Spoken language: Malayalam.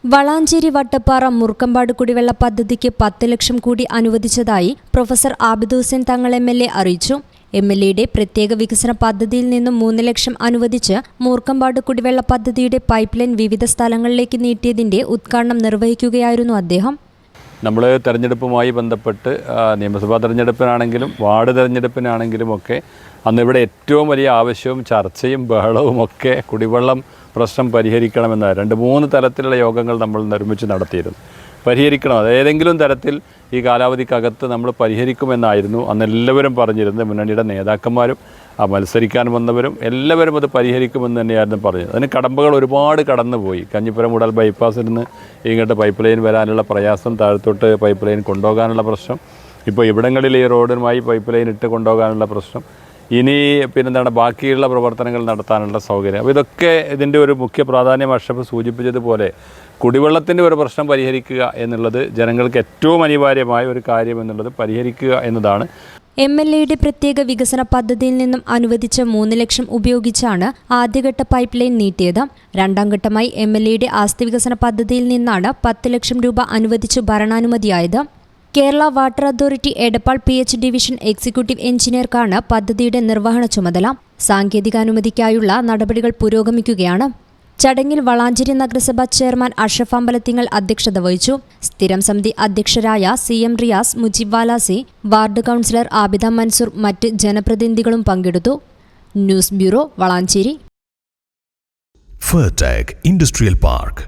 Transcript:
വളാഞ്ചേരി വട്ടപ്പാറ മുറുക്കമ്പാട് കുടിവെള്ള പദ്ധതിക്ക് 10 ലക്ഷം കൂടി അനുവദിച്ചതായി പ്രൊഫസർ ആബിദ് ഹുസൈൻ തങ്ങൾ MLA അറിയിച്ചു. MLAയുടെ പ്രത്യേക വികസന പദ്ധതിയിൽ നിന്നും 3 ലക്ഷം അനുവദിച്ച് മൂർക്കമ്പാട് കുടിവെള്ള പദ്ധതിയുടെ പൈപ്പ് ലൈൻ വിവിധ സ്ഥലങ്ങളിലേക്ക് നീട്ടിയതിന്റെ ഉദ്ഘാടനം നിർവഹിക്കുകയായിരുന്നു അദ്ദേഹം. നമ്മൾ തെരഞ്ഞെടുപ്പുമായി ബന്ധപ്പെട്ട് നിയമസഭാ തെരഞ്ഞെടുപ്പിനാണെങ്കിലും വാർഡ് തെരഞ്ഞെടുപ്പിനാണെങ്കിലും ഒക്കെ അന്നിവിടെ ഏറ്റവും വലിയ ആവശ്യവും ചർച്ചയും ബഹളവും ഒക്കെ കുടിവെള്ളം പ്രശ്നം പരിഹരിക്കണമെന്നാണ് 2-3 തലത്തിലുള്ള യോഗങ്ങൾ നമ്മൾ നിർമ്മിച്ച് നടത്തിയിരുന്നു. പരിഹരിക്കണം, അത് ഏതെങ്കിലും തരത്തിൽ ഈ കാലാവധിക്കകത്ത് നമ്മൾ പരിഹരിക്കുമെന്നായിരുന്നു അന്ന് എല്ലാവരും പറഞ്ഞിരുന്നത്. മുന്നണിയുടെ നേതാക്കന്മാരും മത്സരിക്കാൻ വന്നവരും എല്ലാവരും അത് പരിഹരിക്കുമെന്ന് തന്നെയായിരുന്നു പറഞ്ഞത്. അതിന് കടമ്പകൾ ഒരുപാട് കടന്നുപോയി. കഞ്ഞിപ്പുരം മുടൽ ബൈപ്പാസിൽ നിന്ന് ഇങ്ങോട്ട് പൈപ്പ് ലൈൻ വരാനുള്ള പ്രയാസം, താഴത്തോട്ട് പൈപ്പ് ലൈൻ കൊണ്ടുപോകാനുള്ള പ്രശ്നം, ഇപ്പോൾ ഇവിടങ്ങളിൽ ഈ റോഡുമായി പൈപ്പ് ലൈൻ ഇട്ട് കൊണ്ടുപോകാനുള്ള പ്രശ്നം, ഇനി പിന്നെന്താണ് ബാക്കിയുള്ള പ്രവർത്തനങ്ങൾ നടത്താനുള്ള സൗകര്യം. അപ്പോൾ ഇതൊക്കെ ഇതിൻ്റെ ഒരു മുഖ്യ പ്രാധാന്യം അഷ്റഫ് സൂചിപ്പിച്ചതുപോലെ കുടിവെള്ളത്തിൻ്റെ ഒരു പ്രശ്നം പരിഹരിക്കുക എന്നുള്ളത് ജനങ്ങൾക്ക് ഏറ്റവും അനിവാര്യമായ ഒരു കാര്യം എന്നുള്ളത് പരിഹരിക്കുക എന്നതാണ്. MLAയുടെ പ്രത്യേക വികസന പദ്ധതിയിൽ നിന്നും അനുവദിച്ച 3 ലക്ഷം ഉപയോഗിച്ചാണ് ആദ്യഘട്ട പൈപ്പ് ലൈൻ നീട്ടിയത്. രണ്ടാം ഘട്ടമായി MLAയുടെ ആസ്തി വികസന പദ്ധതിയിൽ നിന്നാണ് 10 ലക്ഷം രൂപ അനുവദിച്ച് ഭരണാനുമതിയായത്. Kerala water authority Edappal PH division executive എഞ്ചിനീയർക്കാണ് പദ്ധതിയുടെ നിർവഹണ ചുമതല. സാങ്കേതികാനുമതിക്കായുള്ള നടപടികൾ പുരോഗമിക്കുകയാണ്. ചടങ്ങിൽ വളാഞ്ചേരി നഗരസഭ ചെയർമാൻ അഷ്റഫ് അമ്പലത്തിങ്ങൽ അധ്യക്ഷത വഹിച്ചു. സ്ഥിരം സമിതി അധ്യക്ഷരായ CM Riyas, Mujeeb Valasi, ward councillor Abida Mansoor, മറ്റ് ജനപ്രതിനിധികളും പങ്കെടുത്തു. News bureau, Valanchery. Fertec industrial park